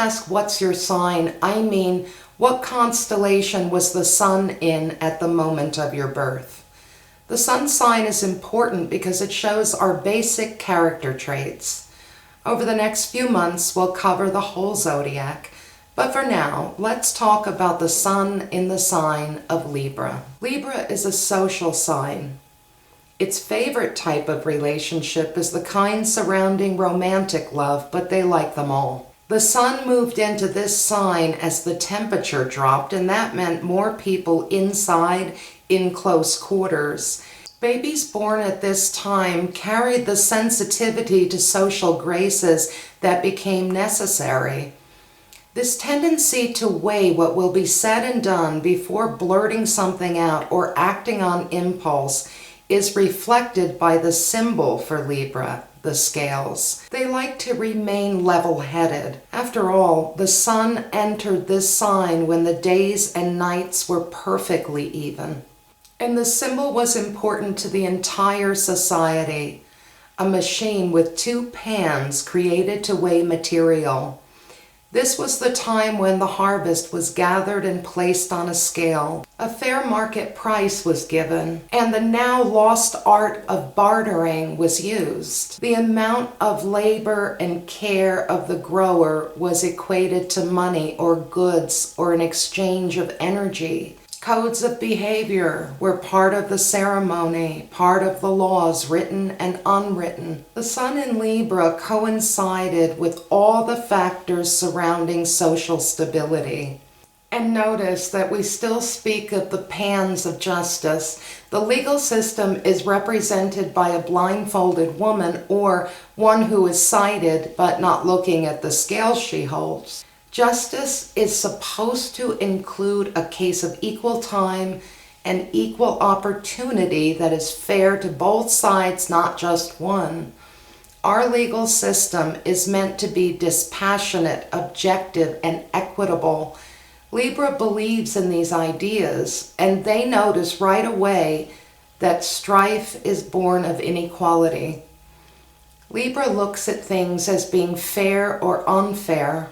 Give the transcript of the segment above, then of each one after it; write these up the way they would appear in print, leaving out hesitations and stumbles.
ask what's your sign, I mean what constellation was the sun in at the moment of your birth. The sun sign is important because it shows our basic character traits. Over the next few months, we'll cover the whole zodiac. But for now, let's talk about the sun in the sign of Libra. Libra is a social sign. Its favorite type of relationship is the kind surrounding romantic love, but they like them all. The sun moved into this sign as the temperature dropped, and that meant more people inside in close quarters. Babies born at this time carried the sensitivity to social graces that became necessary. This tendency to weigh what will be said and done before blurting something out or acting on impulse is reflected by the symbol for Libra, the scales. They like to remain level-headed. After all, the sun entered this sign when the days and nights were perfectly even. And the symbol was important to the entire society, a machine with two pans created to weigh material. This was the time when the harvest was gathered and placed on a scale. A fair market price was given, and the now lost art of bartering was used. The amount of labor and care of the grower was equated to money or goods or an exchange of energy. Codes of behavior were part of the ceremony, part of the laws, written and unwritten. The sun in Libra coincided with all the factors surrounding social stability. And notice that we still speak of the pans of justice. The legal system is represented by a blindfolded woman or one who is sighted but not looking at the scales she holds. Justice is supposed to include a case of equal time and equal opportunity that is fair to both sides, not just one. Our legal system is meant to be dispassionate, objective, and equitable. Libra believes in these ideas, and they notice right away that strife is born of inequality. Libra looks at things as being fair or unfair,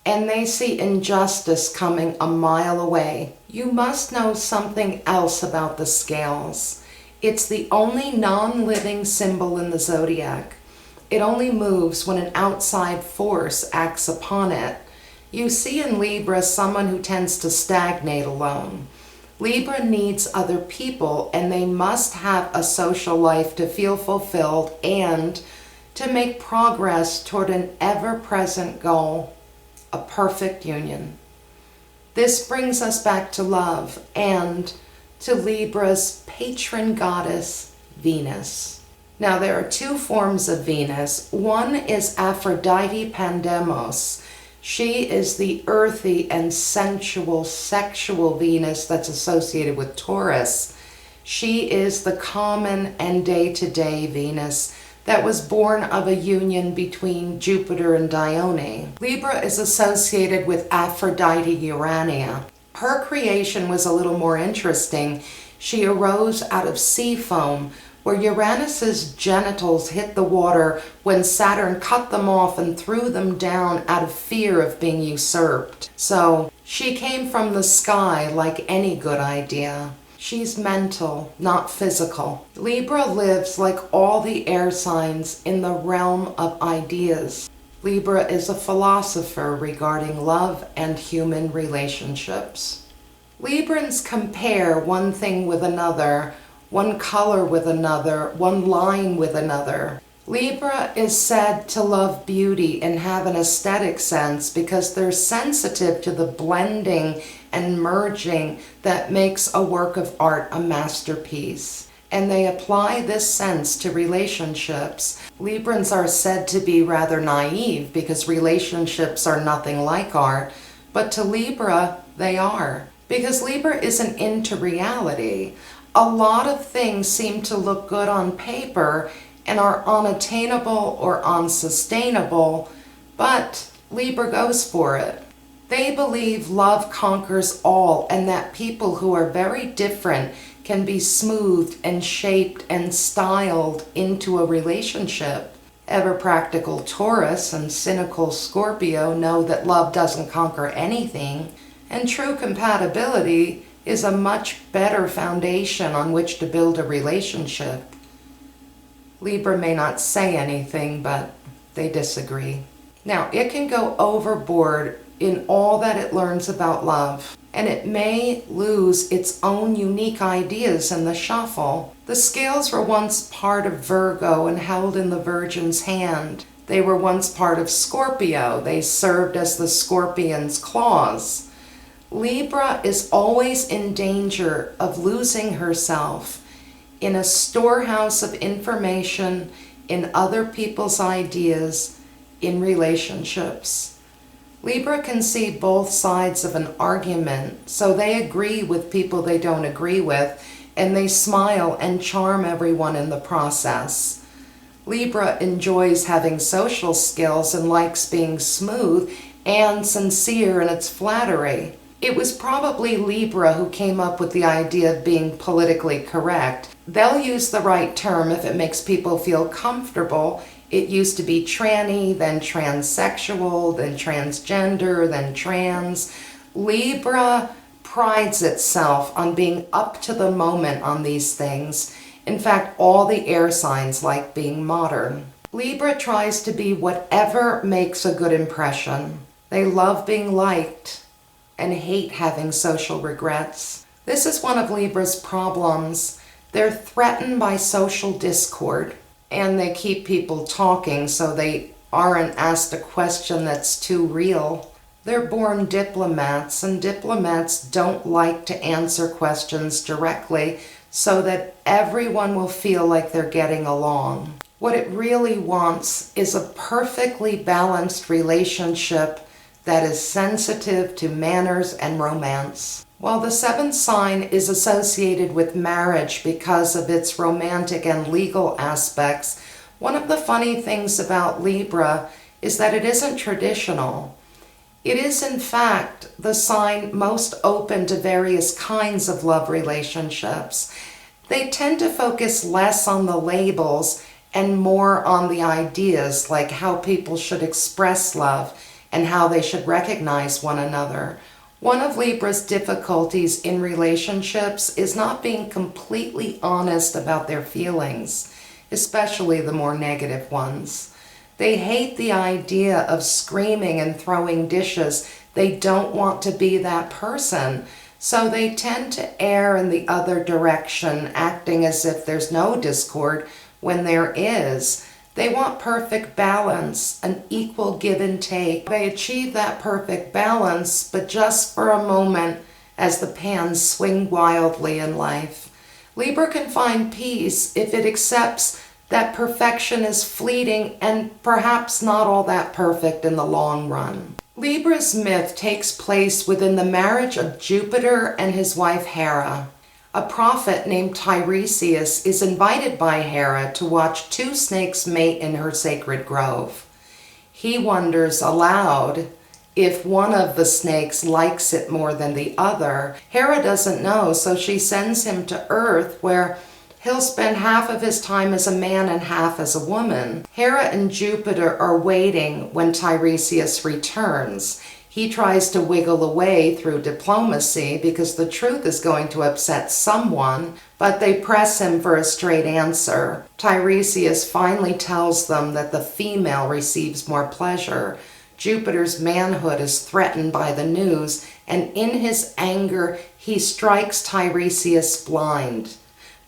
and they see injustice coming a mile away. You must know something else about the scales. It's the only non-living symbol in the zodiac. It only moves when an outside force acts upon it. You see in Libra someone who tends to stagnate alone. Libra needs other people, and they must have a social life to feel fulfilled and to make progress toward an ever-present goal. A perfect union. This brings us back to love and to Libra's patron goddess, Venus. Now there are two forms of Venus. One is Aphrodite Pandemos. She is the earthy and sensual, sexual Venus that's associated with Taurus. She is the common and day-to-day Venus that was born of a union between Jupiter and Dione. Libra is associated with Aphrodite Urania. Her creation was a little more interesting. She arose out of sea foam, where Uranus's genitals hit the water when Saturn cut them off and threw them down out of fear of being usurped. So she came from the sky like any good idea. She's mental, not physical. Libra lives like all the air signs in the realm of ideas. Libra is a philosopher regarding love and human relationships. Librans compare one thing with another, one color with another, one line with another. Libra is said to love beauty and have an aesthetic sense because they're sensitive to the blending and merging that makes a work of art a masterpiece. And they apply this sense to relationships. Librans are said to be rather naive because relationships are nothing like art, but to Libra, they are. Because Libra isn't into reality. A lot of things seem to look good on paper and are unattainable or unsustainable, but Libra goes for it. They believe love conquers all and that people who are very different can be smoothed and shaped and styled into a relationship. Ever-practical Taurus and cynical Scorpio know that love doesn't conquer anything, and true compatibility is a much better foundation on which to build a relationship. Libra may not say anything, but they disagree. Now, it can go overboard in all that it learns about love, and it may lose its own unique ideas in the shuffle. The scales were once part of Virgo and held in the Virgin's hand. They were once part of Scorpio. They served as the Scorpion's claws. Libra is always in danger of losing herself in a storehouse of information, in other people's ideas, in relationships. Libra can see both sides of an argument, so they agree with people they don't agree with, and they smile and charm everyone in the process. Libra enjoys having social skills and likes being smooth and sincere in its flattery. It was probably Libra who came up with the idea of being politically correct. They'll use the right term if it makes people feel comfortable. It used to be tranny, then transsexual, then transgender, then trans. Libra prides itself on being up to the moment on these things. In fact, all the air signs like being modern. Libra tries to be whatever makes a good impression. They love being liked and hate having social regrets. This is one of Libra's problems. They're threatened by social discord, and they keep people talking so they aren't asked a question that's too real. They're born diplomats, and diplomats don't like to answer questions directly so that everyone will feel like they're getting along. What it really wants is a perfectly balanced relationship that is sensitive to manners and romance. While the seventh sign is associated with marriage because of its romantic and legal aspects, one of the funny things about Libra is that it isn't traditional. It is, in fact, the sign most open to various kinds of love relationships. They tend to focus less on the labels and more on the ideas, like how people should express love and how they should recognize one another. One of Libra's difficulties in relationships is not being completely honest about their feelings, especially the more negative ones. They hate the idea of screaming and throwing dishes. They don't want to be that person, so they tend to err in the other direction, acting as if there's no discord when there is. They want perfect balance, an equal give and take. They achieve that perfect balance, but just for a moment as the pans swing wildly in life. Libra can find peace if it accepts that perfection is fleeting and perhaps not all that perfect in the long run. Libra's myth takes place within the marriage of Jupiter and his wife Hera. A prophet named Tiresias is invited by Hera to watch two snakes mate in her sacred grove. He wonders aloud if one of the snakes likes it more than the other. Hera doesn't know, so she sends him to Earth, where he'll spend half of his time as a man and half as a woman. Hera and Jupiter are waiting when Tiresias returns. He tries to wiggle away through diplomacy because the truth is going to upset someone, but they press him for a straight answer. Tiresias finally tells them that the female receives more pleasure. Jupiter's manhood is threatened by the news, and in his anger, he strikes Tiresias blind.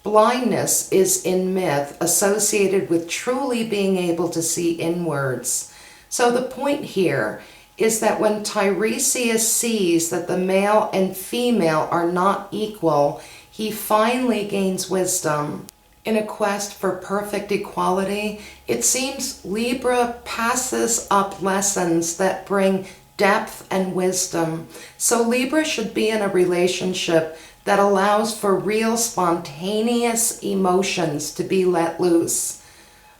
Blindness is in myth associated with truly being able to see inwards. So the point here is that when Tiresias sees that the male and female are not equal, he finally gains wisdom. In a quest for perfect equality, it seems Libra passes up lessons that bring depth and wisdom. So Libra should be in a relationship that allows for real spontaneous emotions to be let loose.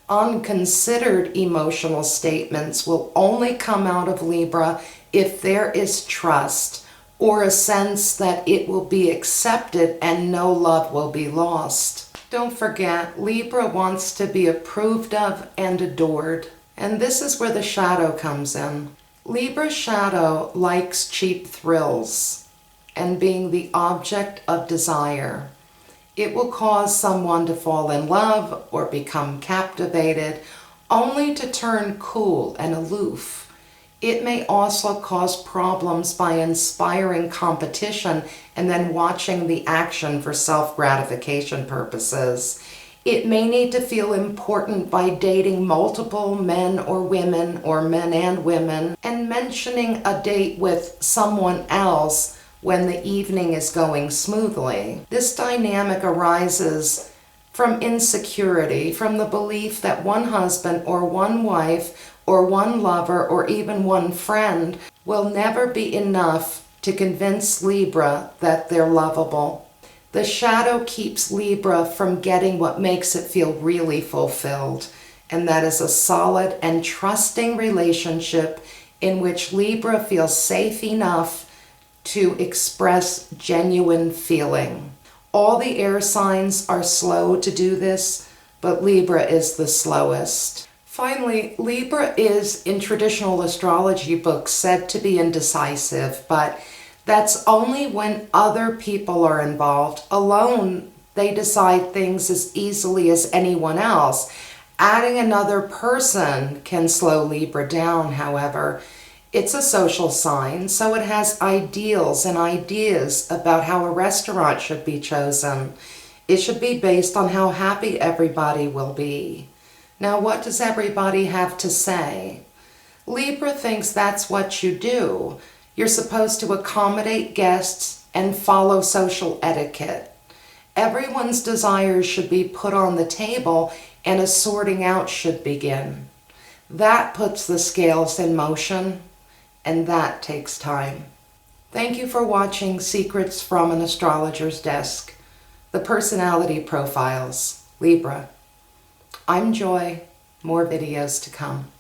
Unconsidered emotional statements will only come out of Libra if there is trust or a sense that it will be accepted and no love will be lost. Don't forget, Libra wants to be approved of and adored. And this is where the shadow comes in. Libra's shadow likes cheap thrills and being the object of desire. It will cause someone to fall in love or become captivated, only to turn cool and aloof. It may also cause problems by inspiring competition and then watching the action for self-gratification purposes. It may need to feel important by dating multiple men or women, or men and women, and mentioning a date with someone else when the evening is going smoothly. This dynamic arises from insecurity, from the belief that one husband or one wife or one lover or even one friend will never be enough to convince Libra that they're lovable. The shadow keeps Libra from getting what makes it feel really fulfilled, and that is a solid and trusting relationship in which Libra feels safe enough to express genuine feeling. All the air signs are slow to do this, but Libra is the slowest. Finally, Libra is, in traditional astrology books, said to be indecisive, but that's only when other people are involved. Alone, they decide things as easily as anyone else. Adding another person can slow Libra down, however. It's a social sign, so it has ideals and ideas about how a restaurant should be chosen. It should be based on how happy everybody will be. Now, what does everybody have to say? Libra thinks that's what you do. You're supposed to accommodate guests and follow social etiquette. Everyone's desires should be put on the table and a sorting out should begin. That puts the scales in motion, and that takes time. Thank you for watching Secrets from an Astrologer's Desk, the personality profiles, Libra. I'm Joy. More videos to come.